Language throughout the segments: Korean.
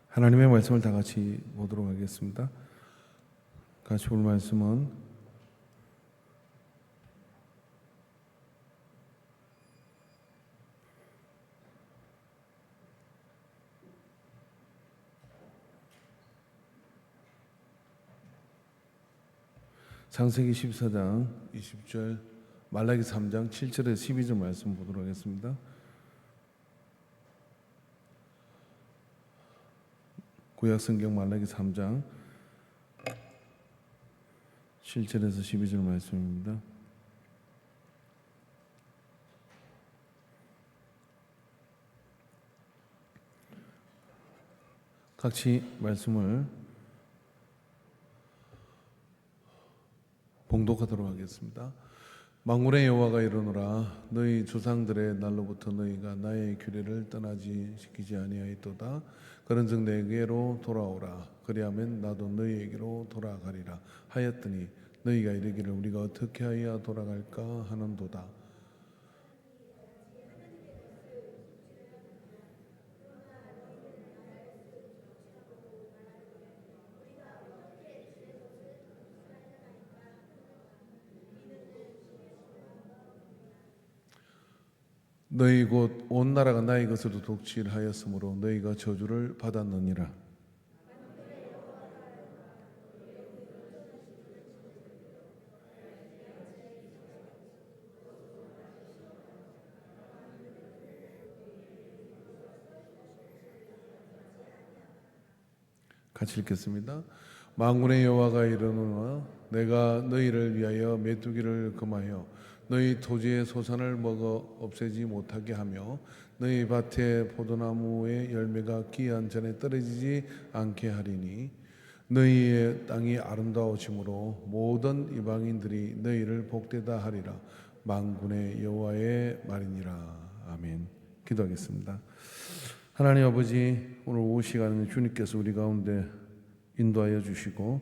하나님의 말씀을 다 같이 보도록 하겠습니다. 같이 볼 말씀은 창세기 14장 20절, 말라기 3장 7절에서 12절 말씀 보도록 하겠습니다. 구약성경 말라기 3장 7절에서 12절 말씀입니다. 같이 말씀을 봉독하도록 하겠습니다. 만군의 여호와가 이르노라. 너희 조상들의 날로부터 너희가 나의 규례를 떠나지 시키지 아니하였도다. 그런즉 내게로 돌아오라. 그리하면 나도 너희에게로 돌아가리라 하였더니 너희가 이르기를 우리가 어떻게 하여야 돌아갈까 하는도다. 너희 곧 온 나라가 나의 것으로 독실하였으므로 너희가 저주를 받았느니라. 같이 읽겠습니다. 만군의 여호와가 이르노라. 내가 너희를 위하여 메뚜기를 금하여 너희 토지의 소산을 먹어 없애지 못하게 하며 너희 밭의 포도나무의 열매가 기한 전에 떨어지지 않게 하리니 너희의 땅이 아름다워지므로 모든 이방인들이 너희를 복되다 하리라. 만군의 여호와의 말이니라. 아멘. 기도하겠습니다. 하나님 아버지, 오늘 오후 시간에 주님께서 우리 가운데 인도하여 주시고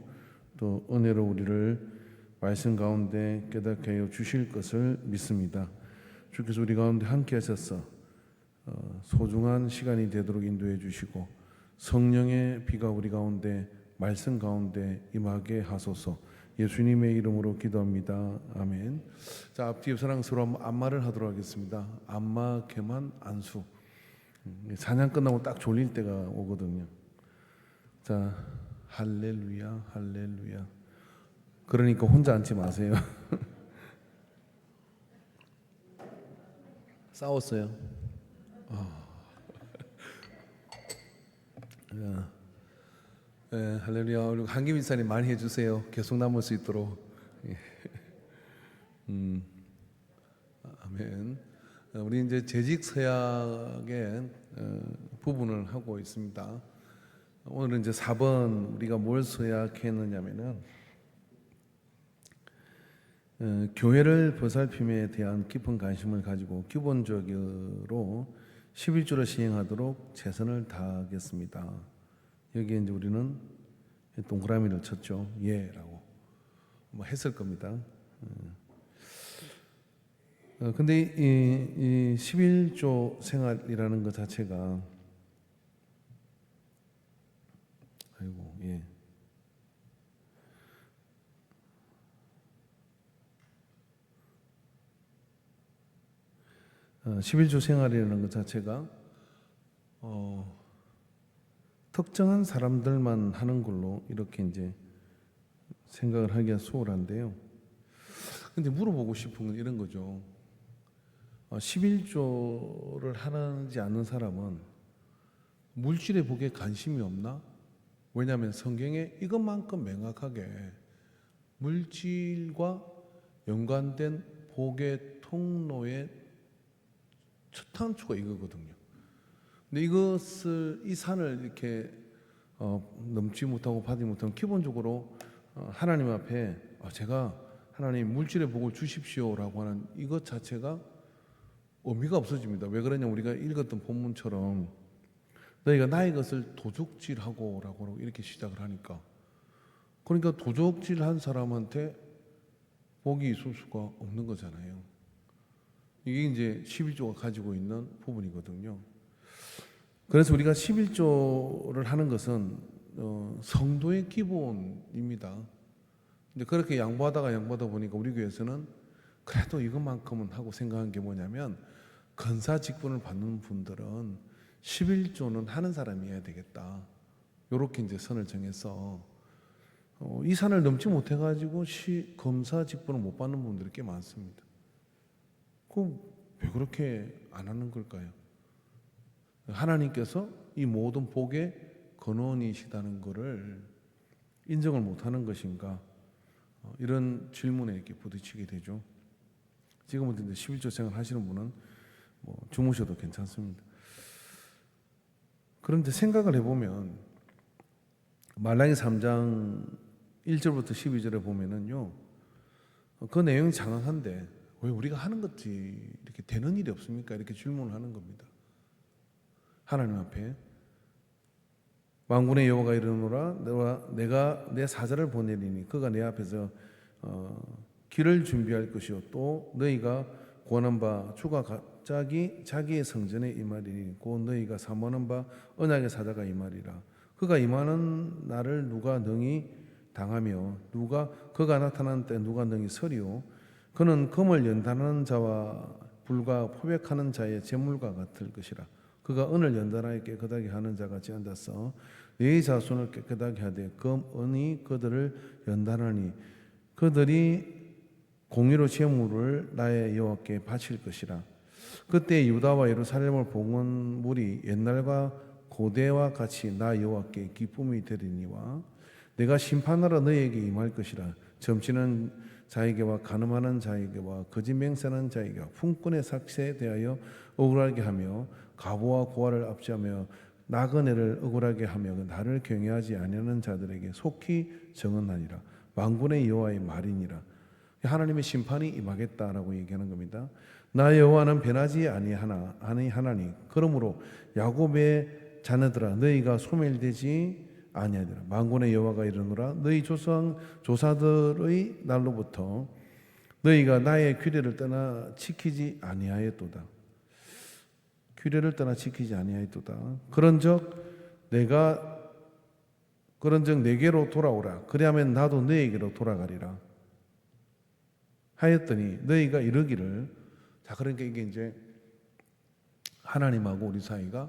또 은혜로 우리를 말씀 가운데 깨닫게 하여 주실 것을 믿습니다. 주께서 우리 가운데 함께 하셔서 소중한 시간이 되도록 인도해 주시고 성령의 비가 우리 가운데 말씀 가운데 임하게 하소서. 예수님의 이름으로 기도합니다. 아멘. 자, 앞뒤 사랑스러운 안마를 하도록 하겠습니다. 안마, 개만, 안수. 사냥 끝나고 딱 졸릴 때가 오거든요. 자, 할렐루야, 할렐루야. 그러니까 혼자 앉지 마세요. 싸웠어요. 할렐루야. 우리 한기민사님 많이 해주세요. 계속 남을 수 있도록. 아멘. 우리 이제 재직 서약의 부분을 하고 있습니다. 오늘은 이제 4번 우리가 뭘 서약했느냐면은 교회를 보살핌에 대한 깊은 관심을 가지고 기본적으로 11조를 시행하도록 최선을 다하겠습니다. 여기에 이제 우리는 동그라미를 쳤죠. 예라고 뭐 했을 겁니다. 근데 이 11조 생활이라는 것 자체가 아이고 예. 11조 생활이라는 것 자체가 특정한 사람들만 하는 걸로 이렇게 이제 생각을 하기가 수월한데요. 근데 물어보고 싶은 건 이런 거죠. 11조를 하지 않는 사람은 물질의 복에 관심이 없나? 왜냐하면 성경에 이것만큼 명확하게 물질과 연관된 복의 통로의 첫 단추가 이거거든요. 근데 이 산을 이렇게 넘지 못하고 받지 못하면 기본적으로 하나님 앞에 제가 하나님 물질의 복을 주십시오라고 하는 이것 자체가 의미가 없어집니다. 왜 그러냐? 우리가 읽었던 본문처럼 너희가 나의 것을 도둑질하고 라고 이렇게 시작을 하니까, 그러니까 도둑질한 사람한테 복이 있을 수가 없는 거잖아요. 이게 이제 11조가 가지고 있는 부분이거든요. 그래서 우리가 11조를 하는 것은 성도의 기본입니다. 근데 그렇게 양보하다 보니까 우리 교회에서는 그래도 이것만큼은 하고 생각한 게 뭐냐면, 건사 직분을 받는 분들은 11조는 하는 사람이어야 되겠다. 요렇게 이제 선을 정해서 이 산을 넘지 못해가지고 검사 직분을 못 받는 분들이 꽤 많습니다. 왜 그렇게 안 하는 걸까요? 하나님께서 이 모든 복의 근원이시다는 것을 인정을 못하는 것인가? 이런 질문에 이렇게 부딪히게 되죠. 지금부터 이제 11조 생활 하시는 분은 주무셔도 괜찮습니다. 그런데 생각을 해보면 말라기 3장 1절부터 12절에 보면은요, 그 내용이 장황한데 왜 우리가 하는 것이 이렇게 되는 일이 없습니까? 이렇게 질문을 하는 겁니다. 하나님 앞에 만군의 여호와가 이르노라, 내가 내 사자를 보내리니 그가 내 앞에서 길을 준비할 것이요 또 너희가 구하는 바 주가 갑자기 자기의 성전에 임하리니 곧 너희가 사모하는 바 언약의 사자가 임하리라. 그가 임하는 날을 누가 능히 당하며 그가 나타나는 때 누가 능히 서리요. 그는 금을 연단하는 자와 불과 포백하는 자의 제물과 같을 것이라. 그가 은을 연단하여 깨끗하게 하는 자 같이 앉아서 네 자손을 깨끗하게 하되 금은이 그들을 연단하니 그들이 공의로 제물을 나의 여호와께 바칠 것이라. 그때 유다와 예루살렘을 봉은 물이 옛날과 고대와 같이 나 여호와께 기쁨이 되리니와 내가 심판하러 너희에게 임할 것이라. 점치는 자에게와 가늠하는 자에게와 거짓 맹세하는 자에게와 품꾼의 삭세에 대하여 억울하게 하며 가보와 고아를 압제하며 나그네를 억울하게 하며 나를 경외하지 아니하는 자들에게 속히 정언하니라. 만군의 여호와의 말이니라. 하나님의 심판이 임하겠다라고 얘기하는 겁니다. 나 여호와는 변하지 아니하나니 그러므로 야곱의 자녀들아 너희가 소멸되지 아니하리라. 만군의 여호와가 이르노라. 너희 조사들의 날로부터 너희가 나의 규례를 떠나 지키지 아니하였도다. 규례를 떠나 지키지 아니하였도다. 그런즉 내게로 돌아오라. 그리하면 나도 너희에게로 돌아가리라. 하였더니 너희가 이르기를. 자, 그러니까 이게 이제 하나님하고 우리 사이가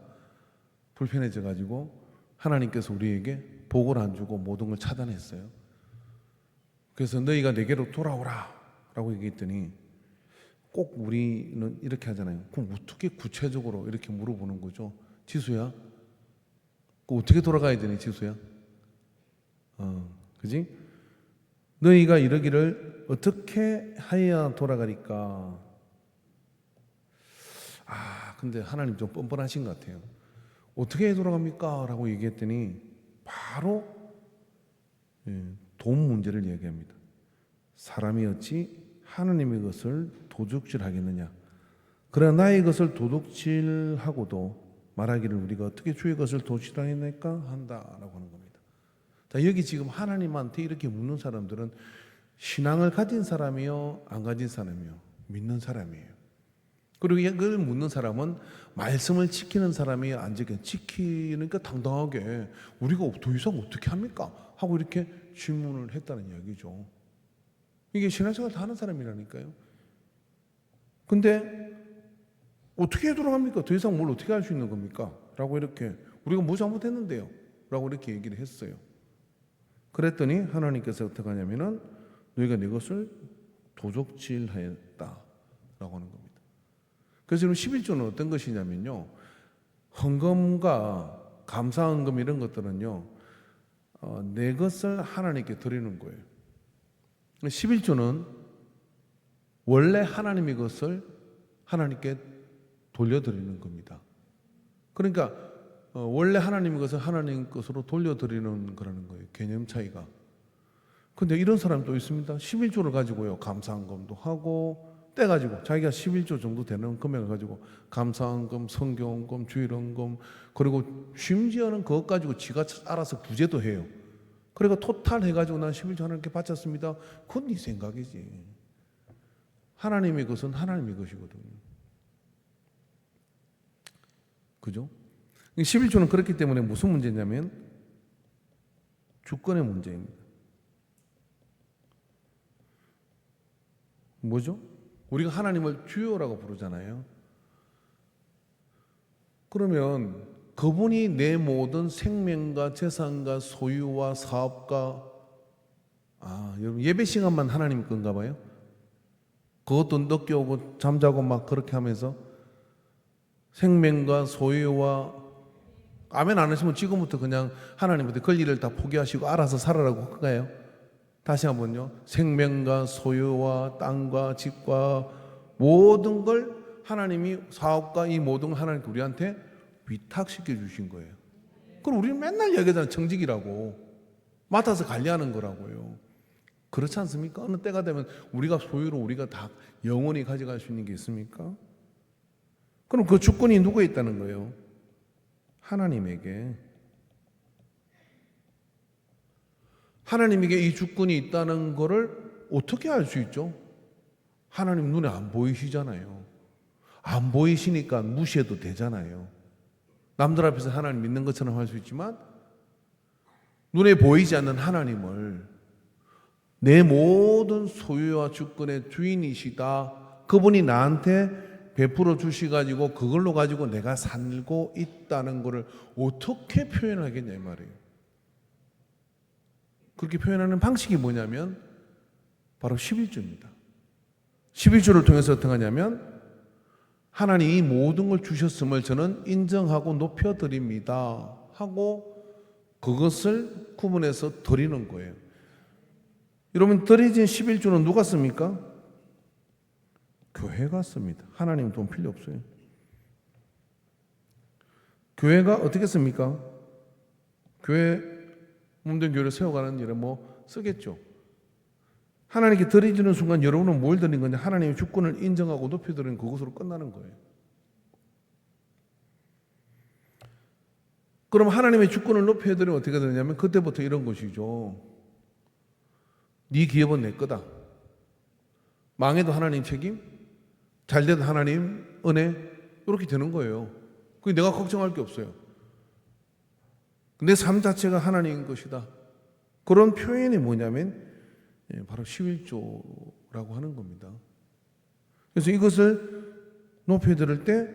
불편해져 가지고 하나님께서 우리에게 복을 안 주고 모든 걸 차단했어요. 그래서 너희가 내게로 돌아오라 라고 얘기했더니 꼭 우리는 이렇게 하잖아요. 그럼 어떻게 구체적으로 이렇게 물어보는 거죠? 지수야, 어떻게 돌아가야 되니 지수야? 그지? 너희가 이러기를 어떻게 하여야 돌아가리까? 근데 하나님 좀 뻔뻔하신 것 같아요. 어떻게 돌아갑니까? 라고 얘기했더니 바로 돈 문제를 얘기합니다. 사람이 어찌 하나님의 것을 도둑질하겠느냐? 그러나 나의 것을 도둑질하고도 말하기를 우리가 어떻게 주의 것을 도둑질하겠나이까 한다라고 하는 겁니다. 자, 여기 지금 하나님한테 이렇게 묻는 사람들은 신앙을 가진 사람이요, 안 가진 사람이요, 믿는 사람이에요. 그리고 이걸 묻는 사람은 말씀을 지키는 사람이요, 안 지키니까 당당하게 우리가 더 이상 어떻게 합니까? 하고 이렇게 질문을 했다는 이야기죠. 이게 신앙생활 다 하는 사람이라니까요. 근데 어떻게 돌아갑니까? 더 이상 뭘 어떻게 할 수 있는 겁니까? 라고 이렇게 우리가 뭐 잘못했는데요? 라고 이렇게 얘기를 했어요. 그랬더니 하나님께서 어떻게 하냐면은 너희가 네 것을 도적질하였다 라고 하는 겁니다. 그래서 지금 11조는 어떤 것이냐면요, 헌금과 감사헌금 이런 것들은요, 내 것을 하나님께 드리는 거예요. 11조는 원래 하나님의 것을 하나님께 돌려드리는 겁니다. 그러니까 원래 하나님의 것을 하나님 것으로 돌려드리는 거라는 거예요. 개념 차이가. 근데 이런 사람도 있습니다. 11조를 가지고요, 감사헌금도 하고 떼가지고 자기가 11조 정도 되는 금액을 가지고 감사헌금, 성경헌금, 주일헌금, 그리고 심지어는 그것 가지고 지가 알아서 구제도 해요. 그리고 토탈 해가지고 난 11조 하나님께 바쳤습니다. 그건 네 생각이지. 하나님의 것은 하나님의 것이거든요. 그죠? 11조는 그렇기 때문에 무슨 문제냐면 주권의 문제입니다. 뭐죠? 우리가 하나님을 주여라고 부르잖아요. 그러면 그분이 내 모든 생명과 재산과 소유와 사업과 여러분 예배 시간만 하나님 건가 봐요? 그것도 늦게 오고 잠자고 막 그렇게 하면서 생명과 소유와 아멘 안 하시면 지금부터 그냥 하나님한테 그 일을 다 포기하시고 알아서 살아라고 할까요? 다시 한번요. 생명과 소유와 땅과 집과 모든 걸 하나님이 사업과 이 모든 걸 하나님 우리한테 위탁시켜 주신 거예요. 그럼 우리는 맨날 얘기하잖아요. 청직이라고. 맡아서 관리하는 거라고요. 그렇지 않습니까? 어느 때가 되면 우리가 소유로 우리가 다 영원히 가져갈 수 있는 게 있습니까? 그럼 그 주권이 누구에 있다는 거예요? 하나님에게. 하나님에게 이 주권이 있다는 것을 어떻게 알 수 있죠? 하나님 눈에 안 보이시잖아요. 안 보이시니까 무시해도 되잖아요. 남들 앞에서 하나님 믿는 것처럼 할 수 있지만 눈에 보이지 않는 하나님을 내 모든 소유와 주권의 주인이시다. 그분이 나한테 베풀어 주시가지고 그걸로 가지고 내가 살고 있다는 것을 어떻게 표현하겠냐 이 말이에요. 그렇게 표현하는 방식이 뭐냐면 바로 11조입니다. 11조를 통해서 어떻게 하냐면 하나님이 모든 걸 주셨음을 저는 인정하고 높여드립니다 하고 그것을 구분해서 드리는 거예요. 여러분 드려진 11조는 누가 씁니까? 교회가 씁니다. 하나님 돈 필요 없어요. 교회가 어떻게 씁니까? 교회 몸된 교회를 세워가는 일에 뭐 쓰겠죠. 하나님께 드려지는 순간 여러분은 뭘 드린 거냐? 하나님의 주권을 인정하고 높여드리는 그것으로 끝나는 거예요. 그럼 하나님의 주권을 높여드리면 어떻게 되냐면 그때부터 이런 것이죠. 네 기업은 내 거다. 망해도 하나님 책임, 잘 돼도 하나님 은혜 이렇게 되는 거예요. 그게 내가 걱정할 게 없어요. 내 삶 자체가 하나님인 것이다. 그런 표현이 뭐냐면 바로 11조라고 하는 겁니다. 그래서 이것을 높여드릴 때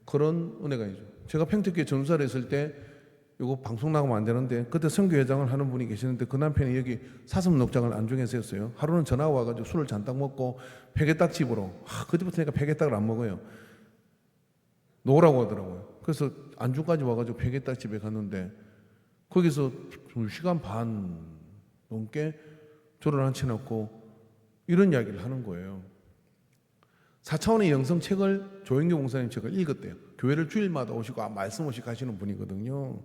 그런 은혜가 있죠. 제가 평택교회 전사를 했을 때 이거 방송 나가면 안 되는데 그때 선교회장을 하는 분이 계시는데 그 남편이 여기 사슴녹장을 안중에서 했어요. 하루는 전화가 와가지고 술을 잔뜩 먹고 회개딱집으로 그때부터 내가 회개딱을 안 먹어요. 놓으라고 하더라고요. 그래서 안중까지 와가지고 회개딱집에 갔는데 거기서 2시간 반 넘게 저를 앉혀놓고 이런 이야기를 하는 거예요. 4차원의 영성책을 조영규 목사님 책을 읽었대요. 교회를 주일마다 오시고 말씀 오시고 하시는 분이거든요.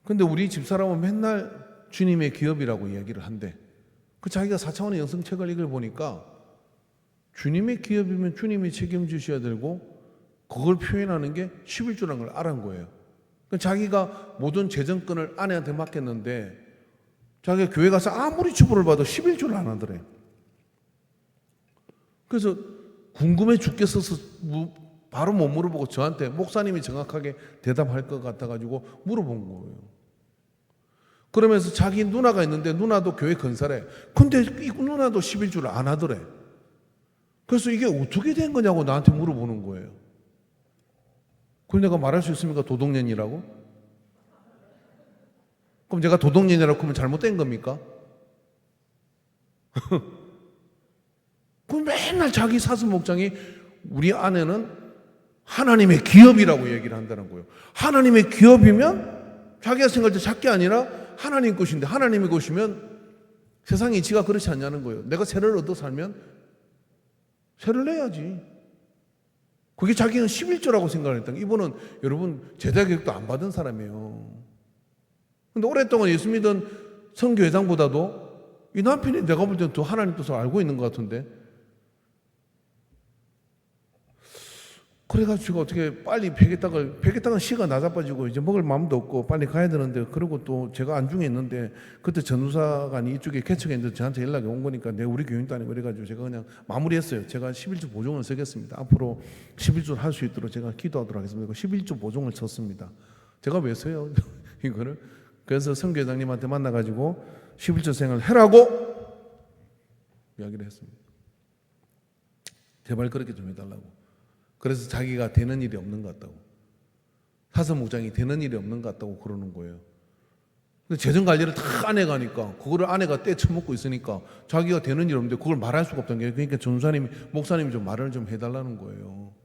근데 우리 집사람은 맨날 주님의 기업이라고 이야기를 한대. 그 자기가 4차원의 영성책을 읽어보니까 주님의 기업이면 주님이 책임지셔야 되고 그걸 표현하는 게 11조라는 걸 알은 거예요. 그러니까 자기가 모든 재정권을 아내한테 맡겼는데 자기가 교회 가서 아무리 주부를 봐도 11조를 안 하더래. 그래서 궁금해 죽겠어서 바로 못 물어보고 저한테 목사님이 정확하게 대답할 것 같아가지고 물어본 거예요. 그러면서 자기 누나가 있는데 누나도 교회 건사래. 근데 이 누나도 11조를 안 하더래. 그래서 이게 어떻게 된 거냐고 나한테 물어보는 거예요. 그럼 내가 말할 수 있습니까? 도덕년이라고? 그럼 제가 도덕년이라고 하면 잘못된 겁니까? 그럼 맨날 자기 사슴 목장이 우리 아내는 하나님의 기업이라고 얘기를 한다는 거예요. 하나님의 기업이면 자기가 생각할 때 작게 아니라 하나님 것인데 하나님의 것이면 세상의 이치가 그렇지 않냐는 거예요. 내가 세를 얻어 살면 세를 내야지. 그게 자기는 11조라고 생각을 했다. 이분은 여러분 제자 교육도 안 받은 사람이에요. 근데 오랫동안 예수 믿은 선교회장보다도 이 남편이 내가 볼 때는 더 하나님 뜻을 알고 있는 것 같은데 그래가지고 제가 어떻게 빨리 베개떡은 시가 낮아빠지고 이제 먹을 마음도 없고 빨리 가야 되는데, 그리고 또 제가 안중에 있는데 그때 전우사관이 이쪽에 개척에 있는데 저한테 연락이 온 거니까 내가 우리 교인도 아니고 이래가지고 제가 그냥 마무리했어요. 제가 11조 보종을 쓰겠습니다. 앞으로 11조를 할 수 있도록 제가 기도하도록 하겠습니다. 11조 보종을 쳤습니다. 제가 왜 써요? 이거를. 그래서 선교회장님한테 만나가지고 11조 생을 해라고 이야기를 했습니다. 제발 그렇게 좀 해달라고. 그래서 자기가 되는 일이 없는 것 같다고, 사서목장이 되는 일이 없는 것 같다고 그러는 거예요. 근데 재정관리를 다 아내가 하니까, 그거를 아내가 떼쳐먹고 있으니까 자기가 되는 일 없는데 그걸 말할 수가 없다는 게, 그러니까 전사님이, 목사님이 좀 말을 좀 해달라는 거예요.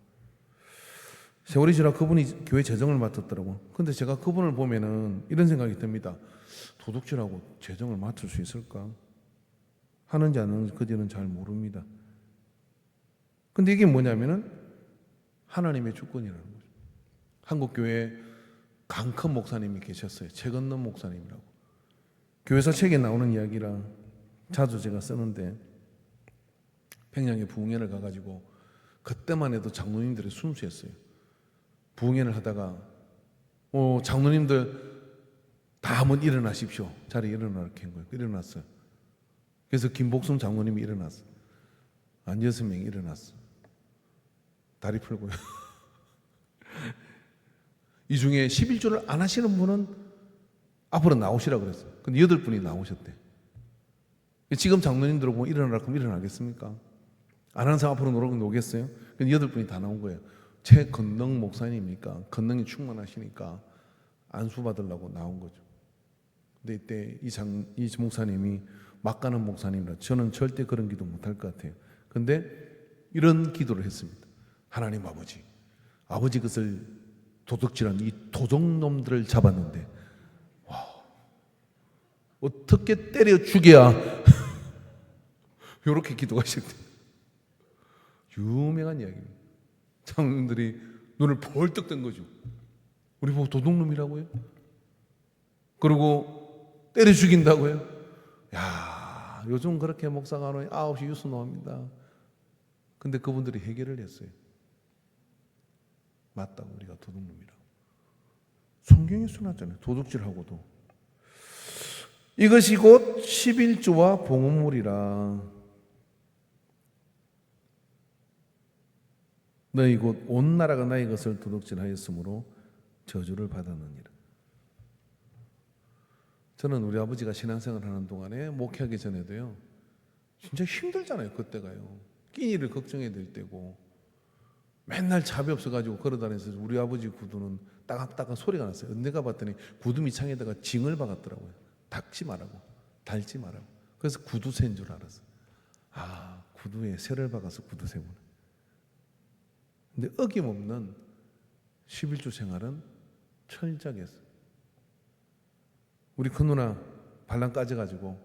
세월이 지나 그분이 교회 재정을 맡았더라고. 근데 제가 그분을 보면은 이런 생각이 듭니다. 도둑질하고 재정을 맡을 수 있을까? 하는지 안 하는지 그들은 잘 모릅니다. 근데 이게 뭐냐면은 하나님의 주권이라는 거죠. 한국 교회에 강큰 목사님이 계셨어요. 최건넌 목사님이라고. 교회사 책에 나오는 이야기라 자주 제가 쓰는데, 평양에 부흥회를 가가지고 그때만 해도 장로님들이 순수했어요. 부흥회를 하다가 장로님들 다 한번 일어나십시오. 자리에 일어나게 한 거예요. 일어났어요. 그래서 김복순 장로님이 일어났어요. 한 6명이 일어났어요. 다리 풀고요. 이 중에 11조를 안 하시는 분은 앞으로 나오시라고 그랬어요. 근데 8분이 나오셨대. 지금 장로님들 보면 일어나라 그러면 일어나겠습니까? 안 하는 사람 앞으로 오겠어요? 근데 8분이 다 나온 거예요. 최건능 목사님이니까, 건능이 충만하시니까 안수 받으려고 나온 거죠. 근데 이때 이 목사님이 막 가는 목사님이라 저는 절대 그런 기도 못할 것 같아요. 근데 이런 기도를 했습니다. 하나님 아버지 그것을 도둑질한 이 도둑놈들을 잡았는데, 와, 어떻게 때려 죽여야 이렇게 기도하셨대. 유명한 이야기입니다. 장로님들이 눈을 벌떡 뜬 거죠. 우리 보고 도둑놈이라고요? 그리고 때려 죽인다고요? 야, 요즘 그렇게 목사가 하노니 9시 뉴스 나옵니다. 근데 그분들이 해결을 했어요. 맞다고, 우리가 도둑놈이라고. 성경에 써놨잖아요. 도둑질하고도. 이것이 곧 11조와 봉헌물이라. 너희 곧 온 나라가 나의 것을 도둑질하였으므로 저주를 받았느니라. 저는 우리 아버지가 신앙생활 하는 동안에 목회하기 전에도요, 진짜 힘들잖아요. 그때가요. 끼니를 걱정해야 될 때고, 맨날 잡이 없어가지고 걸어다니면서 우리 아버지 구두는 따각따각 소리가 났어요. 내가 봤더니 구두 밑창에다가 징을 박았더라고요. 닦지 말라고, 달지 말라고. 그래서 구두쇠인 줄 알았어요. 아, 구두에 쇠를 박아서 구두쇠구나. 근데 어김없는 11조 생활은 철저하게 했어요. 우리 큰 누나 발랑 까져가지고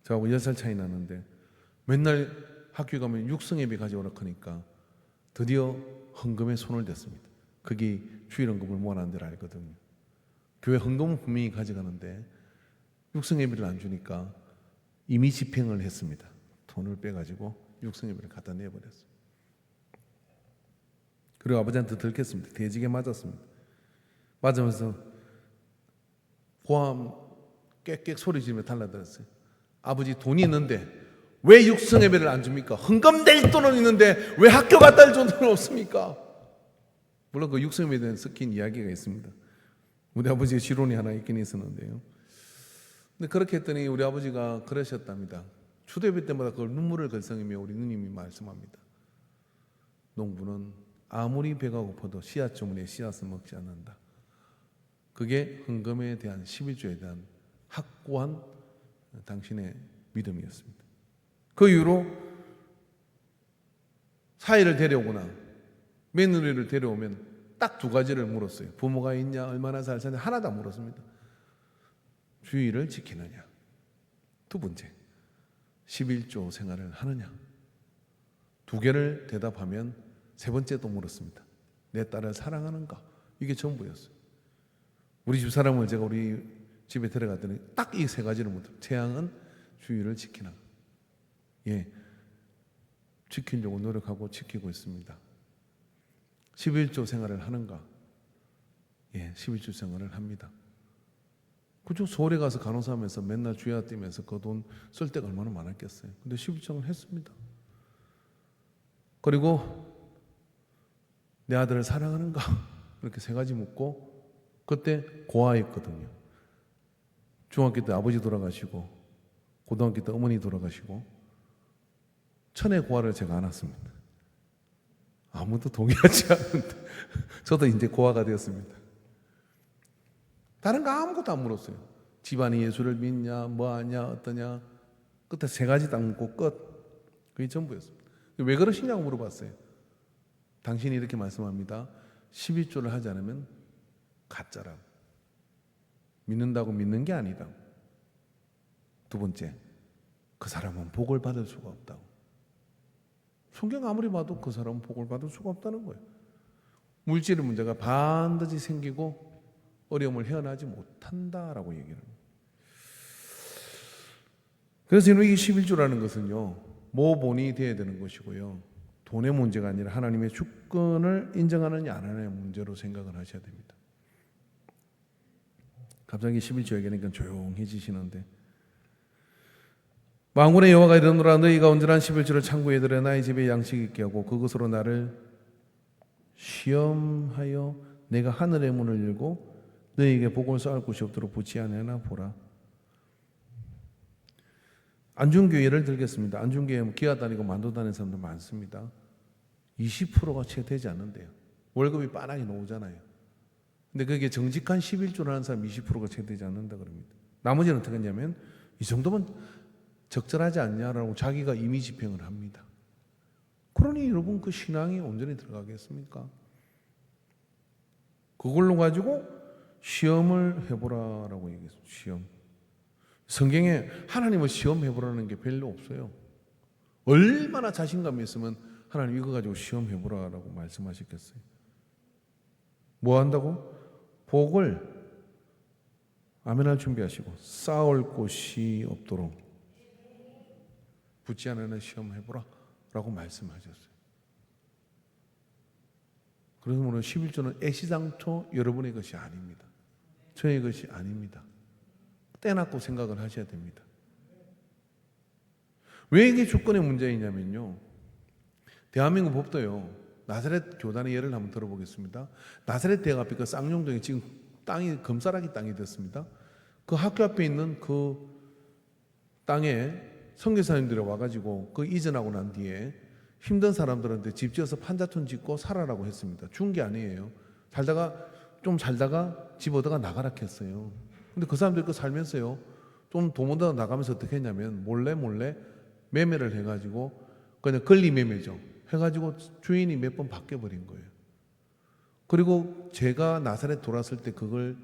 저하고 10살 차이 나는데 맨날 학교 가면 육성예배 가져오라 하니까 드디어 헌금에 손을 댔습니다. 거기 주일헌금을 모아놓은 데를 알거든요. 교회 헌금은 분명히 가져가는데 육성예배를 안 주니까 임의 집행을 했습니다. 돈을 빼가지고 육성예배를 갖다 내버렸어요. 그리고 아버지한테 들켰습니다. 돼지게 맞았습니다. 맞으면서 고함 꽥꽥 소리 지르며 달라들었어요. 아버지 돈이 있는데 왜 육성예배를 안 줍니까? 헌금 낼 돈은 있는데 왜 학교 갖다 줄 돈은 없습니까? 물론 그 육성예배에 대한 섞인 이야기가 있습니다. 우리 아버지의 지론이 하나 있긴 있었는데요. 근데 그렇게 했더니 우리 아버지가 그러셨답니다. 추대배 때마다 그걸 눈물을 글썽이며 우리 누님이 말씀합니다. 농부는 아무리 배가 고파도 씨앗 주머니에 씨앗을 먹지 않는다. 그게 헌금에 대한 11조에 대한 확고한 당신의 믿음이었습니다. 그 이후로 사이를 데려오거나 며느리를 데려오면 딱 2가지를 물었어요. 부모가 있냐, 얼마나 잘 사냐, 하나도 안 물었습니다. 주의를 지키느냐, 2번째 11조 생활을 하느냐. 2개를 대답하면 3번째도 물었습니다. 내 딸을 사랑하는가? 이게 전부였어요. 우리 집 사람을 제가 우리 집에 데려갔더니 딱 이 3가지를 묻어요. 재앙은 주의를 지키나. 예, 지키려고 노력하고 지키고 있습니다. 11조 생활을 하는가? 예, 11조 생활을 합니다. 그죠? 서울에 가서 간호사 하면서 맨날 주야 뛰면서 그 돈 쓸 데가 얼마나 많았겠어요. 근데 11조를 했습니다. 그리고 내 아들을 사랑하는가? 이렇게 세 가지 묻고, 그때 고아였거든요. 중학교 때 아버지 돌아가시고 고등학교 때 어머니 돌아가시고 천의 고아를 제가 안았습니다. 아무도 동의하지 않는데 저도 이제 고아가 되었습니다. 다른 거 아무것도 안 물었어요. 집안이 예수를 믿냐, 뭐하냐, 어떠냐. 끝에 세 가지 딱 묻고 끝. 그게 전부였습니다. 왜 그러시냐고 물어봤어요. 당신이 이렇게 말씀합니다. 11조를 하지 않으면 가짜라고. 믿는다고 믿는 게 아니다. 두 번째, 그 사람은 복을 받을 수가 없다고. 성경 아무리 봐도 그 사람은 복을 받을 수가 없다는 거예요. 물질의 문제가 반드시 생기고 어려움을 헤어나지 못한다라고 얘기를 합니다. 그래서 이 11조라는 것은요, 모본이 되어야 되는 것이고요, 돈의 문제가 아니라 하나님의 주권을 인정하느냐 안 하느냐의 문제로 생각을 하셔야 됩니다. 갑자기 11조 얘기하니까 조용해지시는데, 만군의 여호와가 이르노라 너희가 온전한 11조를 창고에 들여 나의 집에 양식 있게 하고 그것으로 나를 시험하여 내가 하늘의 문을 열고 너희에게 복을 쌓을 곳이 없도록 붙지 않으나 보라. 안중교회 예를 들겠습니다. 안중교회 기아 다니고 만도 다니는 사람들 많습니다. 20%가 채 되지 않는데요. 월급이 빤하게 나오잖아요. 근데 그게 정직한 11조를 하는 사람 20%가 채 되지 않는다 그럽니다. 나머지는 어떻게 했냐면 이 정도면 적절하지 않냐라고 자기가 이미 집행을 합니다. 그러니 여러분 그 신앙이 온전히 들어가겠습니까? 그걸로 가지고 시험을 해보라라고 얘기했어요. 시험. 성경에 하나님을 시험해보라는 게 별로 없어요. 얼마나 자신감이 있으면 하나님 이거 가지고 시험해보라라고 말씀하셨겠어요. 뭐 한다고? 복을 아멘할 준비하시고 쌓을 곳이 없도록 붙지 않으나 시험해보라 라고 말씀하셨어요. 그래서 오늘 11조는 애시당초 여러분의 것이 아닙니다. 저의 것이 아닙니다. 떼놨고 생각을 하셔야 됩니다. 왜 이게 주권의 문제이냐면요, 대한민국 법도요, 나사렛 교단의 예를 한번 들어보겠습니다. 나사렛 대학 앞에 그 쌍용동에 지금 땅이 금싸라기 땅이 됐습니다. 그 학교 앞에 있는 그 땅에 선교사님들이 와가지고 그 이전하고 난 뒤에 힘든 사람들한테 집 지어서 판자촌 짓고 살아라고 했습니다. 준 게 아니에요. 좀 살다가 집 얻어가 나가라 했어요. 근데 그 사람들이 그 살면서요, 좀 돈 얻어 나가면서 어떻게 했냐면 몰래 매매를 해가지고 그냥 권리 매매죠. 해가지고 주인이 몇 번 바뀌어버린 거예요. 그리고 제가 나사렛 돌아왔을 때 그걸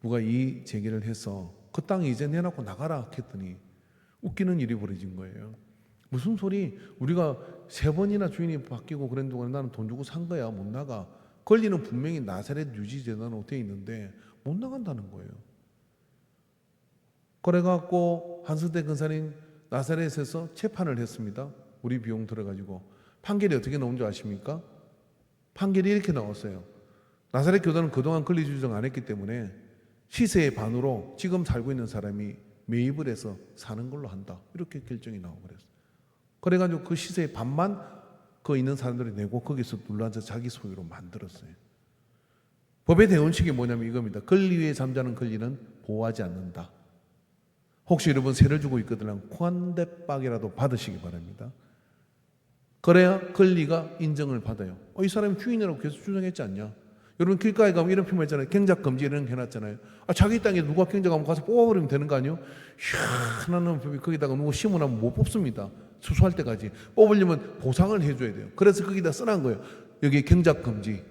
누가 이 제기를 해서 그 땅 이제 내놓고 나가라 했더니 웃기는 일이 벌어진 거예요. 무슨 소리? 우리가 3번이나 주인이 바뀌고 그런 동안에 나는 돈 주고 산 거야. 못 나가. 권리는 분명히 나사렛 유지재단으로 되어 있는데 못 나간다는 거예요. 그래갖고 한스대 근사님 나사렛에서 재판을 했습니다. 우리 비용 들어가지고. 판결이 어떻게 나온 줄 아십니까? 판결이 이렇게 나왔어요. 나사렛 교단은 그동안 권리 주장 안 했기 때문에 시세의 반으로 지금 살고 있는 사람이 매입을 해서 사는 걸로 한다. 이렇게 결정이 나오고 그랬어요. 그래가지고 그 시세의 반만 그 있는 사람들이 내고 거기서 눌러앉아 자기 소유로 만들었어요. 법의 대원칙이 뭐냐면 이겁니다. 권리 위에 잠자는 권리는 보호하지 않는다. 혹시 여러분 세를 주고 있거든 관대박이라도 받으시기 바랍니다. 그래야 권리가 인정을 받아요. 이 사람이 주인이라고 계속 주장했지 않냐? 여러분 길가에 가면 이런 표현 있잖아요. 경작금지 이런 거 해놨잖아요. 자기 땅에 누가 경작하면 가서 뽑아버리면 되는 거 아니에요? 희한한 법이 거기다가 누구 심으면 못 뽑습니다. 수수할 때까지. 뽑으려면 보상을 해줘야 돼요. 그래서 거기다 써놓은 거예요. 여기 경작금지.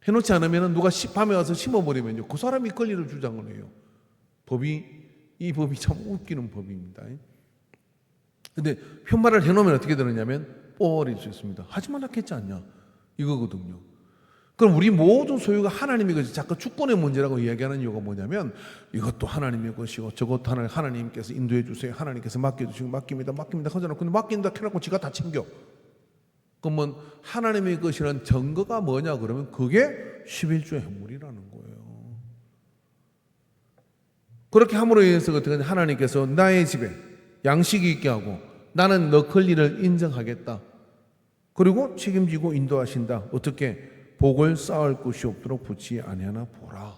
해놓지 않으면 누가 밤에 와서 심어버리면요, 그 사람이 권리를 주장을 해요. 이 법이 참 웃기는 법입니다. 근데 편말을 해놓으면 어떻게 되느냐면 뽑아버릴 수 있습니다. 하지 말라 했지 않냐? 이거거든요. 그럼 우리 모든 소유가 하나님의 것이 자꾸 주권의 문제라고 이야기하는 이유가 뭐냐면 이것도 하나님의 것이고 저것도 하나님께서 인도해 주세요. 하나님께서 맡겨주시고 맡깁니다. 하잖아. 근데 맡긴다 해놓고 지가 다 챙겨. 그러면 하나님의 것이라는 증거가 뭐냐 그러면 그게 11조 현물이라는 거예요. 그렇게 함으로 인해서 어떻게 하나님께서 나의 집에 양식이 있게 하고 나는 너 권리를 인정하겠다. 그리고 책임지고 인도하신다. 어떻게? 복을 쌓을 곳이 없도록 붙지 아니하나 보라.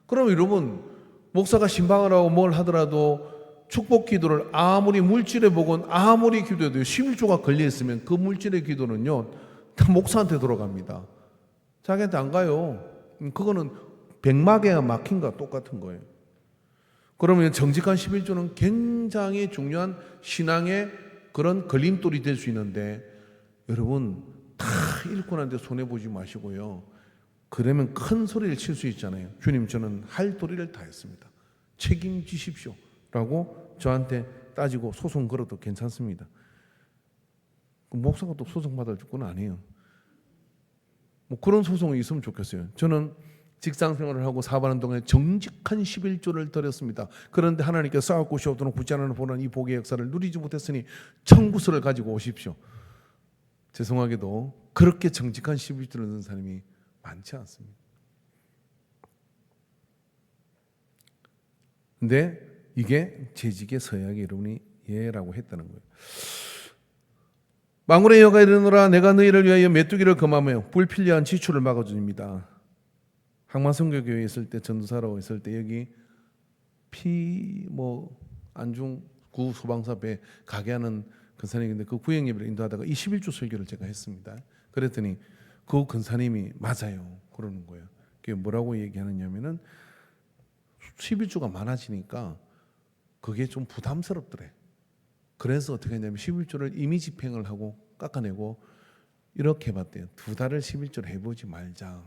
그럼 여러분, 목사가 신방을 하고 뭘 하더라도 축복 기도를 아무리 물질의 복은 아무리 기도해도 11조가 걸려있으면 그 물질의 기도는요 다 목사한테 돌아갑니다. 자기한테 안 가요. 그거는 백마개가 막힌 거와 똑같은 거예요. 그러면 정직한 11조는 굉장히 중요한 신앙의 그런 걸림돌이 될 수 있는데, 여러분 다 읽고 난데 손해보지 마시고요. 그러면 큰 소리를 칠 수 있잖아요. 주님, 저는 할 도리를 다 했습니다. 책임지십시오 라고 저한테 따지고 소송 걸어도 괜찮습니다. 목사가 또 소송받을 건 아니에요. 뭐 그런 소송이 있으면 좋겠어요. 저는 직장 생활을 하고 사업하는 동안에 정직한 11조를 드렸습니다. 그런데 하나님께서 쌓을 곳이 없도록 붙지 않는 보는 이 복의 역사를 누리지 못했으니 청구서를 가지고 오십시오. 죄송하게도 그렇게 정직한 11조를 넣는 사람이 많지 않습니다. 근데 이게 재직의 서약이 여러분이 예라고 했다는 거예요. 만군의 여호와가 이르노라, 내가 너희를 위하여 메뚜기를 금하며 불필요한 지출을 막아줍니다. 항만선교교회에 있을 때, 전도사라고 있을 때 여기 안중 구 소방사 배 가게 하는 근사님인데 그 구역 예배를 인도하다가 이 11조 설교를 제가 했습니다. 그랬더니 그 근사님이 맞아요 그러는 거예요. 그게 뭐라고 얘기하느냐면은 11조가 많아지니까 그게 좀 부담스럽더래. 그래서 어떻게 했냐면 11조를 임의 집행을 하고 깎아내고 이렇게 해봤대요. 2달을 11조를 해보지 말자.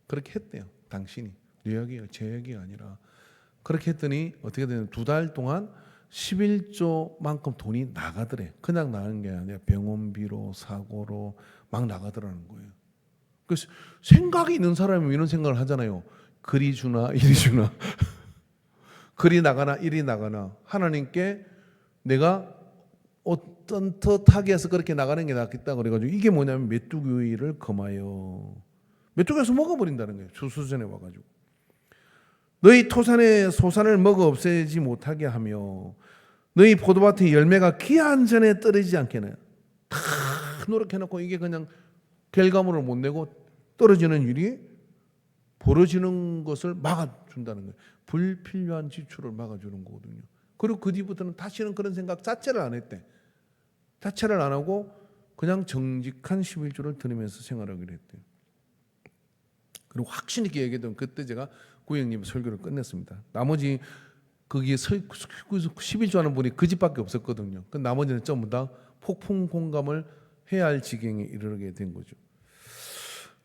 그렇게 했대요. 당신이. 내 얘기가 제 얘기가 아니라. 그렇게 했더니 어떻게 되냐면 2달 동안 11조만큼 돈이 나가더래. 그냥 나가는 게 아니라 병원비로 사고로 막 나가더라는 거예요. 그래서 생각이 있는 사람이 이런 생각을 하잖아요. 그리 주나 이리 주나 그리 나가나 이리 나가나 하나님께 내가 어떤 탓하게 해서 그렇게 나가는 게 낫겠다 그래가지고 이게 뭐냐면 메뚜기를 금하여 메뚜기에서 먹어버린다는 거예요. 주수전에 와가지고 너희 토산의 소산을 먹어 없애지 못하게 하며 너희 포도밭의 열매가 기한 전에 떨어지지 않게 다 노력해놓고 이게 그냥 결과물을 못 내고 떨어지는 일이 벌어지는 것을 막아준다는 거예요. 불필요한 지출을 막아주는 거거든요. 그리고 그 뒤부터는 다시는 그런 생각 자체를 안 했대. 자체를 안 하고 그냥 정직한 11조를 드리면서 생활하기로 했대요. 그리고 확신 있게 얘기했던 그때 제가 구형님 설교를 끝냈습니다. 나머지 거기에 11조 하는 분이 그 집밖에 없었거든요. 그 나머지는 전부 다 폭풍 공감을 해야 할 지경에 이르게 된 거죠.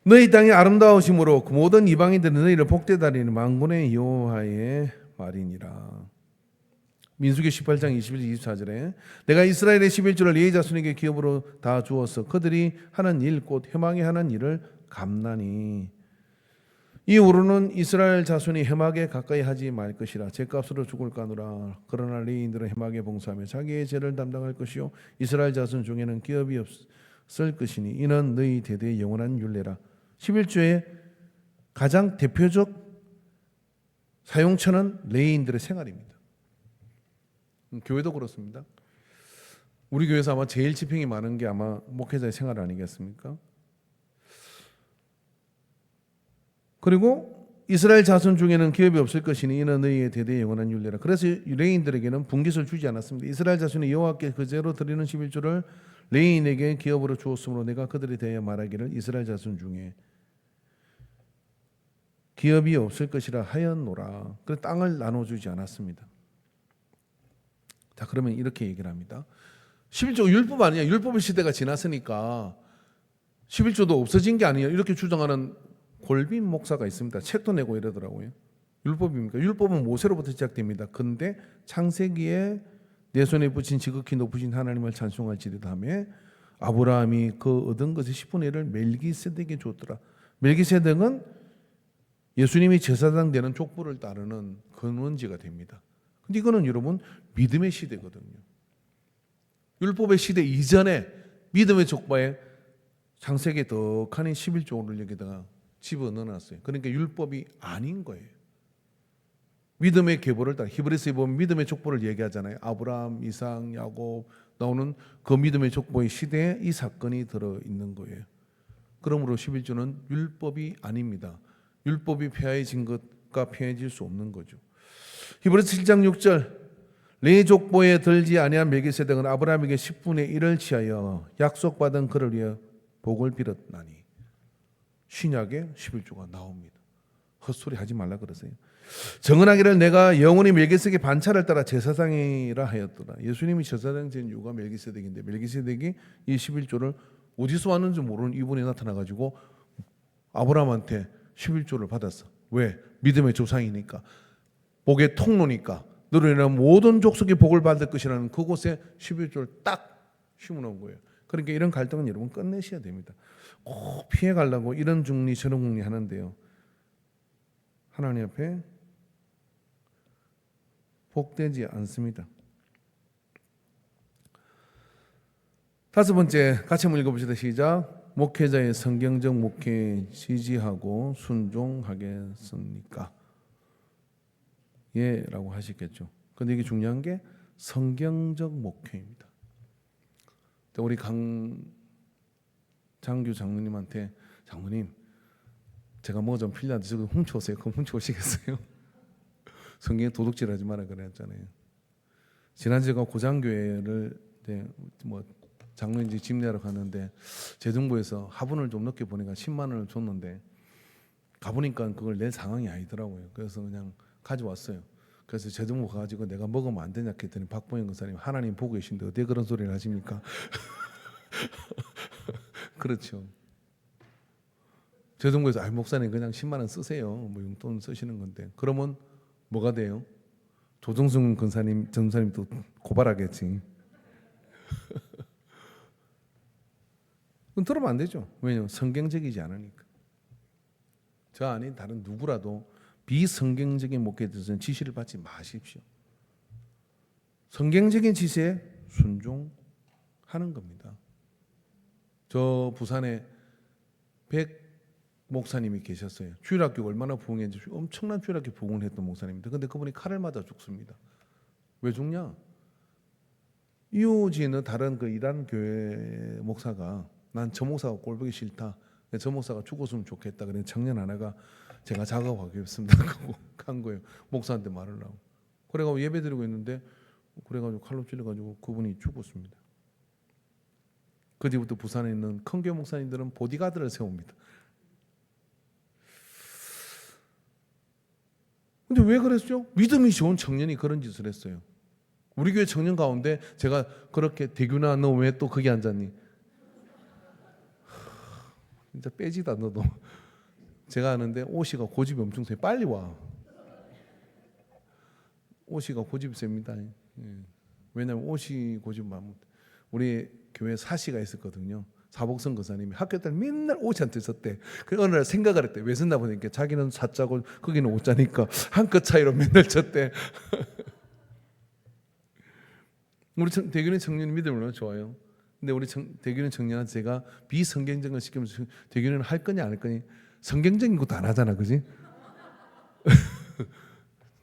너희 땅이 아름다우심으로 그 모든 이방인들은 너희를 복되다리는 만군의 여호와의 말이니라. 민수기 18장 21, 24절에 내가 이스라엘의 11조를 네 자손에게 기업으로 다 주어서 그들이 하는 일 곧 해막에 하는 일을 갚나니 이후로는 이스라엘 자손이 해막에 가까이 하지 말 것이라. 죄값으로 죽을까노라. 그러나 레위인들은 해막에 봉사하며 자기의 죄를 담당할 것이요 이스라엘 자손 중에는 기업이 없을 것이니 이는 너희 대대의 영원한 율례라. 11조의 가장 대표적 사용처는 레위인들의 생활입니다. 교회도 그렇습니다. 우리 교회에서 아마 제일 집행이 많은 게 아마 목회자의 생활 아니겠습니까? 그리고 이스라엘 자손 중에는 기업이 없을 것이니 이는 너희의 대대의 영원한 율례라. 그래서 레위인들에게는 분깃을 주지 않았습니다. 이스라엘 자손이 여호와께 그제로 드리는 11조를 레위인에게 기업으로 주었으므로 내가 그들에 대하여 말하기를 이스라엘 자손 중에 기업이 없을 것이라 하였노라. 그래서 땅을 나눠주지 않았습니다. 자, 그러면 이렇게 얘기를 합니다. 11조 율법 아니야. 율법의 시대가 지났으니까 11조도 없어진 게 아니에요. 이렇게 주장하는 골빈 목사가 있습니다. 책도 내고 이러더라고요. 율법입니까? 율법은 모세로부터 시작됩니다. 그런데 창세기에 내 손에 붙인 지극히 높으신 하나님을 찬송할지라도 하며 아브라함이 그 얻은 것의 10분의 1을 멜기세덱에게 줬더라. 멜기세덱은 예수님이 제사장 되는 족보를 따르는 근원지가 됩니다. 근데 이거는 여러분 믿음의 시대거든요. 율법의 시대 이전에 믿음의 족보에 창세기에 덕하니 11조를 여기다가 집어넣어놨어요. 그러니까 율법이 아닌 거예요. 믿음의 계보를 따라 히브리서에 보면 믿음의 족보를 얘기하잖아요. 아브라함, 이삭, 야곱 나오는 그 믿음의 족보의 시대에 이 사건이 들어있는 거예요. 그러므로 11조는 율법이 아닙니다. 율법이 폐하해진 것과 폐하해질 수 없는 거죠. 히브리서 7장 6절 레위 족보에 들지 아니한 멜기세덱은 아브라함에게 10분의 1을 취하여 약속받은 그를 위해 복을 빌었나니 신약에 11조가 나옵니다. 헛소리 하지 말라 그러세요. 정언하기를 내가 영원히 멜기세덱의 반차를 따라 제사장이라 하였더라. 예수님이 제사장 된 이유가 멜기세덱인데 멜기세덱이 이 11조를 어디서 왔는지 모르는 이분이 나타나가지고 아브라함한테 11조를 받았어. 왜? 믿음의 조상이니까, 복의 통로니까, 너로 인하여 모든 족속이 복을 받을 것이라는 그곳에 11조를 딱 심어놓은 거예요. 그러니까 이런 갈등은 여러분 끝내셔야 됩니다. 꼭 피해가려고 이런 중리 저런 중리 하는데요, 하나님 앞에 복되지 않습니다. 다섯 번째, 같이 한번 읽어봅시다. 시작. 목회자의 성경적 목회에 지지하고 순종하겠습니까? 예 라고 하시겠죠. 근데 이게 중요한 게 성경적 목회입니다. 우리 장규 장로님한테, 장로님 제가 뭐 좀 필요한데 저거 훔쳐오세요. 그럼 훔쳐오시겠어요? 성경에 도둑질하지 마라 그랬잖아요. 지난주에 고장교회를 장로인지 집내러 갔는데 재정부에서 화분을 좀 넣게 보니까 10만 원을 줬는데 가보니까 그걸 낼 상황이 아니더라고요. 그래서 그냥 가져왔어요. 그래서 재정부 가가지고 내가 먹으면 안 되냐 했더니 박보영 권사님, 하나님 보고 계신데 어떻게 그런 소리를 하십니까? 그렇죠. 재정부에서 목사님 그냥 10만 원 쓰세요. 뭐 용돈 쓰시는 건데 그러면 뭐가 돼요? 조정승 권사님, 전사님도 고발하겠지. 그건 들으면 안 되죠. 왜냐하면 성경적이지 않으니까. 저 아닌 다른 누구라도 비성경적인 목회에 대해서는 지시를 받지 마십시오. 성경적인 지시에 순종하는 겁니다. 저 부산에 백 목사님이 계셨어요. 주일학교 얼마나 부흥했는지 엄청난 주일학교 부흥을 했던 목사님입니다. 그런데 그분이 칼을 맞아 죽습니다. 왜 죽냐? 이웃에 있는 다른 그 일하는 교회 목사가 난 저 목사가 꼴보기 싫다. 저 목사가 죽었으면 좋겠다. 그래서 청년 하나가 제가 작업하겠습니다. 간 거예요. 목사한테 말을 하고. 그래가지고 예배 드리고 있는데 그래가지고 칼로 찔러가지고 그분이 죽었습니다. 그 뒤부터 부산에 있는 큰 교회 목사님들은 보디가드를 세웁니다. 근데 왜 그랬죠? 믿음이 좋은 청년이 그런 짓을 했어요. 우리 교회 청년 가운데 제가 그렇게 대규나 너 왜 또 거기 앉았니? 진짜 빼지다 너도. 제가 아는데 오씨가 고집이 엄청 세요. 빨리 와. 오씨가 고집이 셉니다. 왜냐하면 오씨 고집 많. 우리 교회 사씨가 있었거든요. 사복성 거사님이 학교 때 맨날 오씨한테 썼대. 그 어느 날 생각을 했대. 왜 썼나 보니까 자기는 사자고 거기는 오자니까 한 끗 차이로 맨날 쳤대. 우리 대규는 청년 믿음을 얼마나 좋아요. 근데 우리 대규는 청년한테 제가 비성경적인 걸 시키면서 대규는 할 거냐 안 할 거냐, 성경적인 것도 안 하잖아, 그지?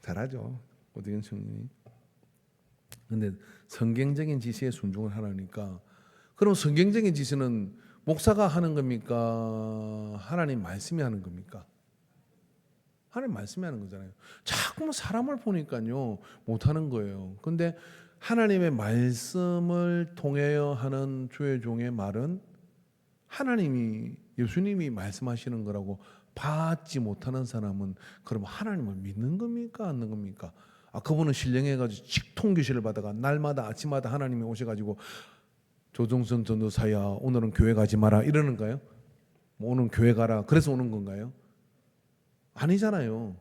잘하죠, 대규는 청년이. 근데 성경적인 지시에 순종을 하라니까. 그럼 성경적인 지시는 목사가 하는 겁니까? 하나님 말씀이 하는 겁니까? 하나님 말씀이 하는 거잖아요. 자꾸 사람을 보니까요 못하는 거예요. 근데 하나님의 말씀을 통하여 하는 주의 종의 말은 하나님이, 예수님이 말씀하시는 거라고 받지 못하는 사람은 그럼 하나님을 믿는 겁니까? 안 믿는 겁니까? 그분은 신령해가지고 직통교실을 받아가 날마다 아침마다 하나님이 오셔가지고 조종선 전도사야 오늘은 교회 가지 마라 이러는가요? 오늘 교회 가라 그래서 오는 건가요? 아니잖아요.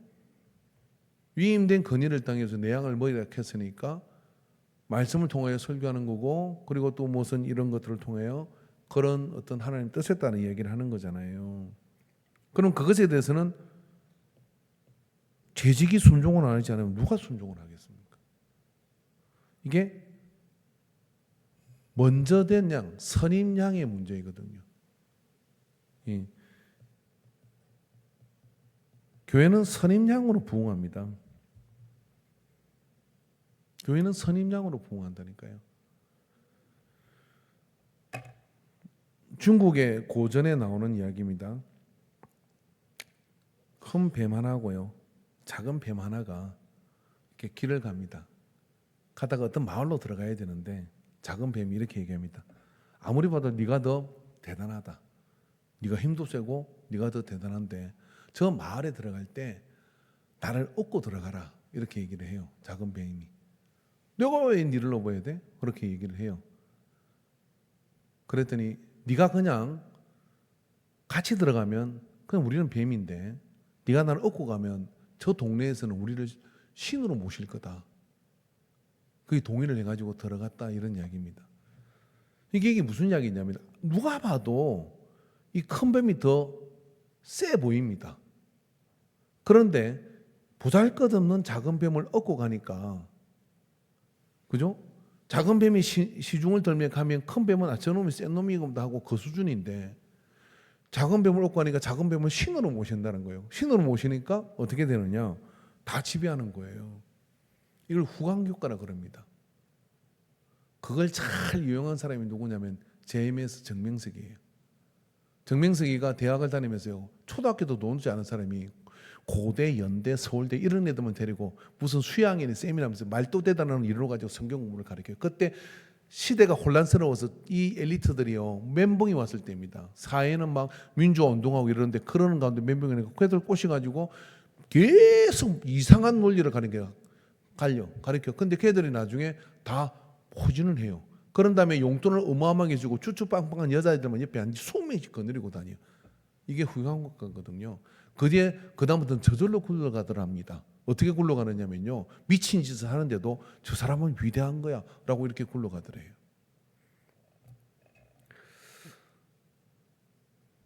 위임된 건의를 당해서 내 양을 먹이라 했으니까 말씀을 통하여 설교하는 거고, 그리고 또 무슨 이런 것들을 통하여 그런 어떤 하나님 뜻에 따른 얘기를 하는 거잖아요. 그럼 그것에 대해서는 재직이 순종을 안 하지 않으면 누가 순종을 하겠습니까? 이게 먼저 된 양, 선임양의 문제이거든요. 교회는 선임양으로 부흥합니다. 교회는 선임양으로 부흥한다니까요. 중국의 고전에 나오는 이야기입니다. 큰 뱀 하나고요, 작은 뱀 하나가 이렇게 길을 갑니다. 가다가 어떤 마을로 들어가야 되는데 작은 뱀이 이렇게 얘기합니다. 아무리 봐도 네가 더 대단하다. 네가 힘도 세고 네가 더 대단한데 저 마을에 들어갈 때 나를 업고 들어가라. 이렇게 얘기를 해요. 작은 뱀이. 내가 왜 니를 업어야 돼? 그렇게 얘기를 해요. 그랬더니 네가 그냥 같이 들어가면 그냥 우리는 뱀인데 네가 나를 업고 가면 저 동네에서는 우리를 신으로 모실 거다. 그게 동의를 해가지고 들어갔다, 이런 이야기입니다. 이게 무슨 이야기냐면 누가 봐도 이 큰 뱀이 더 세 보입니다. 그런데 보잘것없는 작은 뱀을 업고 가니까, 그죠? 작은 뱀이 시중을 들며 가면 큰 뱀은 저놈이 센 놈이구나 하고 그 수준인데, 작은 뱀을 업고 가니까 작은 뱀을 신으로 모신다는 거예요. 신으로 모시니까 어떻게 되느냐? 다 지배하는 거예요. 이걸 후광효과라 그럽니다. 그걸 잘 이용한 사람이 누구냐면 제임스 정명석이에요. 정명석이가 대학을 다니면서요, 초등학교도 노지 않은 사람이 고대, 연대, 서울대 이런 애들만 데리고 무슨 수양회니 세미나하면서 말도 대단한 이론을 가지고 성경 공부를 가르쳐요. 그때 시대가 혼란스러워서 이 엘리트들이요, 멘붕이 왔을 때입니다. 사회는 막 민주화 운동하고 이러는데 그러는 가운데 멘붕이 오니까 그들 꼬셔가지고 계속 이상한 논리를 가르쳐. 근데 걔들이 나중에 다 포진을 해요. 그런 다음에 용돈을 어마어마하게 주고 쭈쭈빵빵한 여자애들만 옆에 한 20명씩 거느리고 다녀요. 이게 후광효과거든요. 그 뒤에 그다음부터는 저절로 굴러가더랍니다. 어떻게 굴러가느냐면요, 미친 짓을 하는데도 저 사람은 위대한 거야 라고 이렇게 굴러가더래요.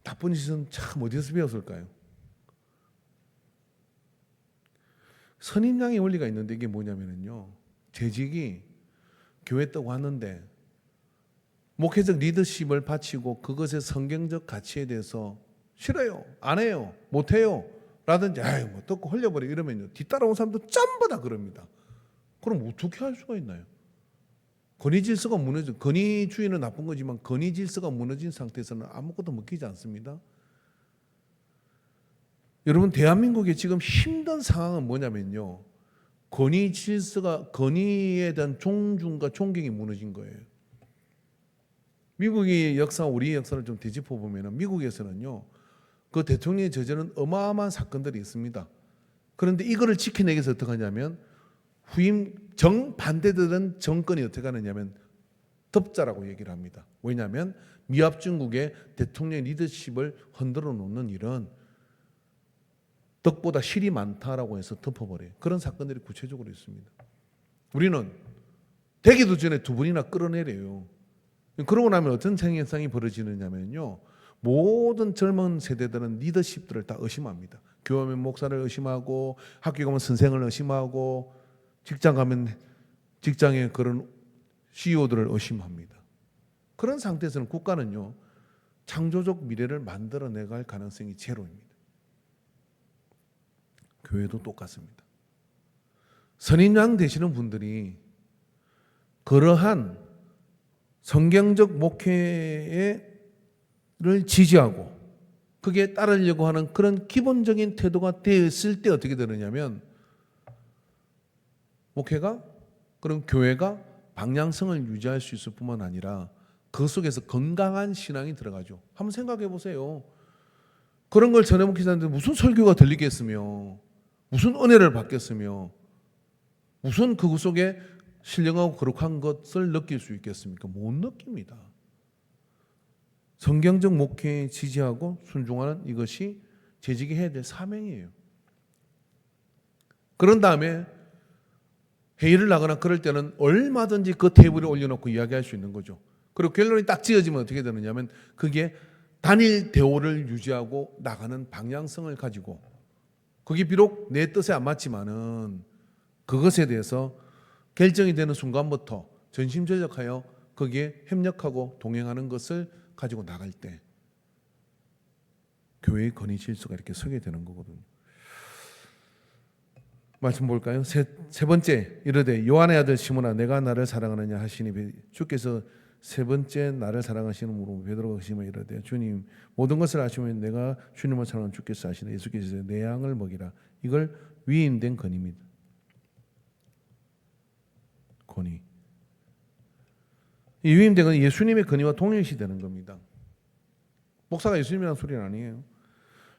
나쁜 짓은 참 어디서 배웠을까요? 선임양의 원리가 있는데, 이게 뭐냐면요, 재직이 교회 떡 왔는데 목회적 리더십을 바치고 그것의 성경적 가치에 대해서 싫어요, 안 해요, 못 해요 라든지 뭐 떡고 흘려버려 이러면요, 뒤따라온 사람도 전부 다 그럽니다. 그럼 어떻게 할 수가 있나요? 권위 질서가 무너져, 권위주의는 나쁜 거지만 권위 질서가 무너진 상태에서는 아무것도 먹히지 않습니다. 여러분, 대한민국의 지금 힘든 상황은 뭐냐면요, 권위 질서가, 권위에 대한 존중과 존경이 무너진 거예요. 미국의 역사, 우리의 역사를 좀 되짚어 보면 미국에서는요, 그 대통령이 저지른 어마어마한 사건들이 있습니다. 그런데 이거를 지켜내기 위해서 어떻게 하냐면, 후임 정반대되는 정권이 어떻게 하느냐면 덮자라고 얘기를 합니다. 왜냐하면 미합 중국의 대통령 리더십을 흔들어 놓는 일은 덕보다 실이 많다라고 해서 덮어버려요. 그런 사건들이 구체적으로 있습니다. 우리는 되기도 전에 두 번이나 끌어내려요. 그러고 나면 어떤 현상이 벌어지느냐면요, 모든 젊은 세대들은 리더십들을 다 의심합니다. 교회 목사를 의심하고, 학교 가면 선생을 의심하고, 직장 가면 직장의 그런 CEO들을 의심합니다. 그런 상태에서는 국가는요, 창조적 미래를 만들어내갈 가능성이 제로입니다. 교회도 똑같습니다. 선임양 되시는 분들이 그러한 성경적 목회를 지지하고 그게 따르려고 하는 그런 기본적인 태도가 되었을 때 어떻게 되느냐면, 목회가, 그럼 교회가 방향성을 유지할 수 있을 뿐만 아니라 그 속에서 건강한 신앙이 들어가죠. 한번 생각해 보세요. 그런 걸 전해 목회자한테 무슨 설교가 들리겠으며, 무슨 은혜를 받겠으며, 무슨 그것 속에 신령하고 거룩한 것을 느낄 수 있겠습니까? 못 느낍니다. 성경적 목회에 지지하고 순종하는 이것이 재직이 해야 될 사명이에요. 그런 다음에 회의를 나거나 그럴 때는 얼마든지 그 테이블에 올려놓고 이야기할 수 있는 거죠. 그리고 결론이 딱 지어지면 어떻게 되느냐면, 그게 단일 대오를 유지하고 나가는 방향성을 가지고, 그게 비록 내 뜻에 안 맞지만은 그것에 대해서 결정이 되는 순간부터 전심전력하여 거기에 협력하고 동행하는 것을 가지고 나갈 때 교회의 건의 질서가 이렇게 서게 되는 거거든요. 말씀 볼까요? 세 번째 이르되 요한의 아들 시몬아 내가 나를 사랑하느냐 하시니 주께서 세 번째 나를 사랑하시는으로 베드로가 의심하여 이르되 주님 모든 것을 아시면 내가 주님을 사랑하는 주께서 아시네. 예수께서 내 양을 먹이라. 이걸 위임된 건의입니다. 건의. 이 위임된 건 예수님의 건의와 동일시 되는 겁니다. 목사가 예수님이라는 소리는 아니에요.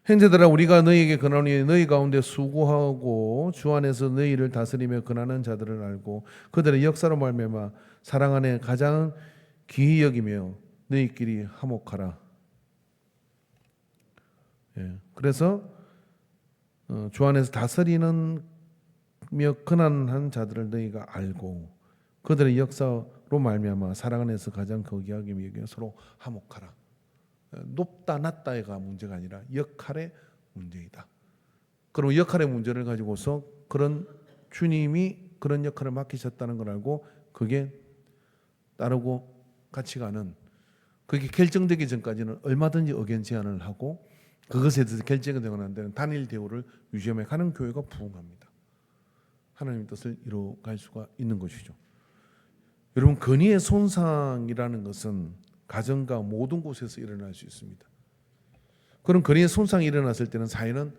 형제들아 우리가 너희에게 권하노니 너희 가운데 수고하고 주 안에서 너희를 다스리며 권하는 자들을 알고 그들의 역사로 말미암아 사랑 안에 가장 귀히 여기며 너희끼리 화목하라. 그래서 주 안에서 다스리는 며 권한한 자들을 너희가 알고 그들의 역사로 말미암아 사랑 안에서 가장 거기하기 여기며 서로 화목하라. 높다 낮다가 문제가 아니라 역할의 문제이다. 그럼 역할의 문제를 가지고서 그런 주님이 그런 역할을 맡기셨다는 걸 알고 그게 따르고 같이 가는, 그게 결정되기 전까지는 얼마든지 의견 제안을 하고 그것에 대해서 결정이 되거나 안 되는 단일 대우를 유지하며 가는 교회가 부흥합니다. 하나님의 뜻을 이루어갈 수가 있는 것이죠. 여러분, 건의의 손상이라는 것은 가정과 모든 곳에서 일어날 수 있습니다. 그런 건의의 손상이 일어났을 때는 사회는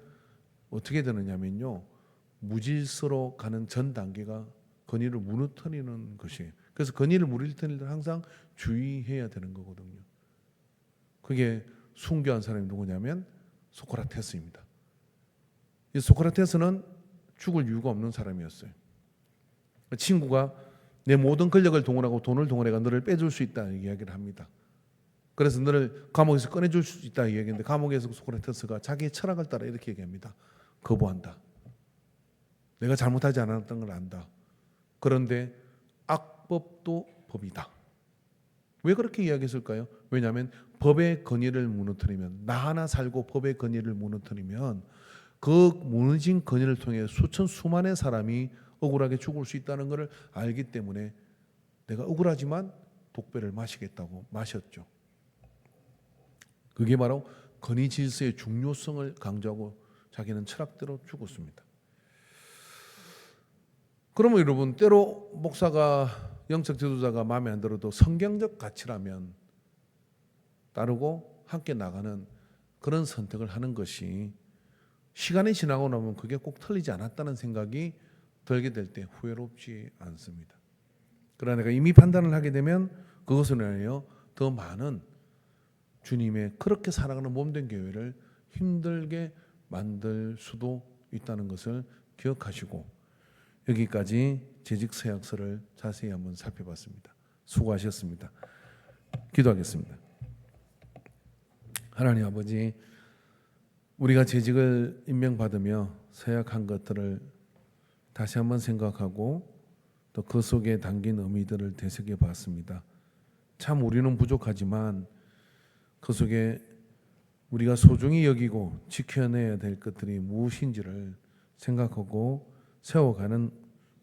어떻게 되느냐면요, 무질서로 가는 전 단계가 건의를 무너뜨리는 것이에요. 그래서 건의를 무너뜨릴 때 항상 주의해야 되는 거거든요. 그게 순교한 사람이 누구냐면 소크라테스입니다. 이 소크라테스는 죽을 이유가 없는 사람이었어요. 친구가 내 모든 권력을 동원하고 돈을 동원해가 너를 빼줄 수 있다는 이야기를 합니다. 그래서 너를 감옥에서 꺼내줄 수 있다는 이야기인데 감옥에서 소크라테스가 자기의 철학을 따라 이렇게 얘기합니다. 거부한다. 내가 잘못하지 않았던 걸 안다. 그런데 악법도 법이다. 왜 그렇게 이야기했을까요? 왜냐하면 법의 건의를 무너뜨리면, 나 하나 살고 법의 건의를 무너뜨리면 그 무너진 건의를 통해 수만의 사람이 억울하게 죽을 수 있다는 것을 알기 때문에 내가 억울하지만 독배를 마시겠다고 마셨죠. 그게 바로 건의 질서의 중요성을 강조하고 자기는 철학대로 죽었습니다. 그러면 여러분, 때로 목사가, 영적 지도자가 마음에 안 들어도 성경적 가치라면 따르고 함께 나가는 그런 선택을 하는 것이 시간이 지나고 나면 그게 꼭 틀리지 않았다는 생각이 들게 될 때 후회롭지 않습니다. 그러나 내가 이미 판단을 하게 되면 그것을 위하여 더 많은 주님의 그렇게 사랑하는 몸된 교회를 힘들게 만들 수도 있다는 것을 기억하시고, 여기까지 재직 서약서를 자세히 한번 살펴봤습니다. 수고하셨습니다. 기도하겠습니다. 하나님 아버지, 우리가 재직을 임명받으며 서약한 것들을 다시 한번 생각하고 또 그 속에 담긴 의미들을 되새겨 봤습니다. 참 우리는 부족하지만 그 속에 우리가 소중히 여기고 지켜내야 될 것들이 무엇인지를 생각하고 세워가는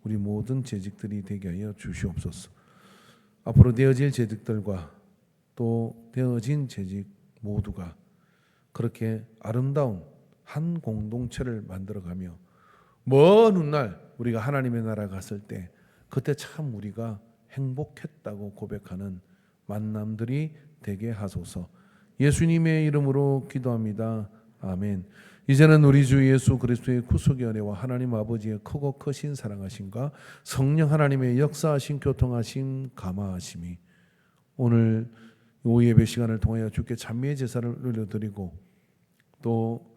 우리 모든 재직들이 되게 하여 주시옵소서. 앞으로 되어질 재직들과 또 되어진 재직 모두가 그렇게 아름다운 한 공동체를 만들어가며 먼 훗날 우리가 하나님의 나라에 갔을 때 그때 참 우리가 행복했다고 고백하는 만남들이 되게 하소서. 예수님의 이름으로 기도합니다. 아멘. 이제는 우리 주 예수 그리스도의 구속의 은혜와 하나님 아버지의 크고 크신 사랑하심과 성령 하나님의 역사하심 교통하심 감화하심이 오늘 오후 예배 시간을 통하여 주께 찬미의 제사를 올려드리고 또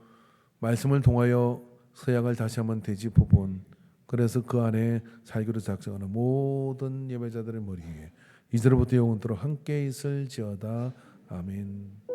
말씀을 통하여 서약을 다시 한번 되짚어본, 그래서 그 안에 살기로 작정하는 모든 예배자들의 머리에 이제로부터 영원토록 함께 있을지어다. 아멘.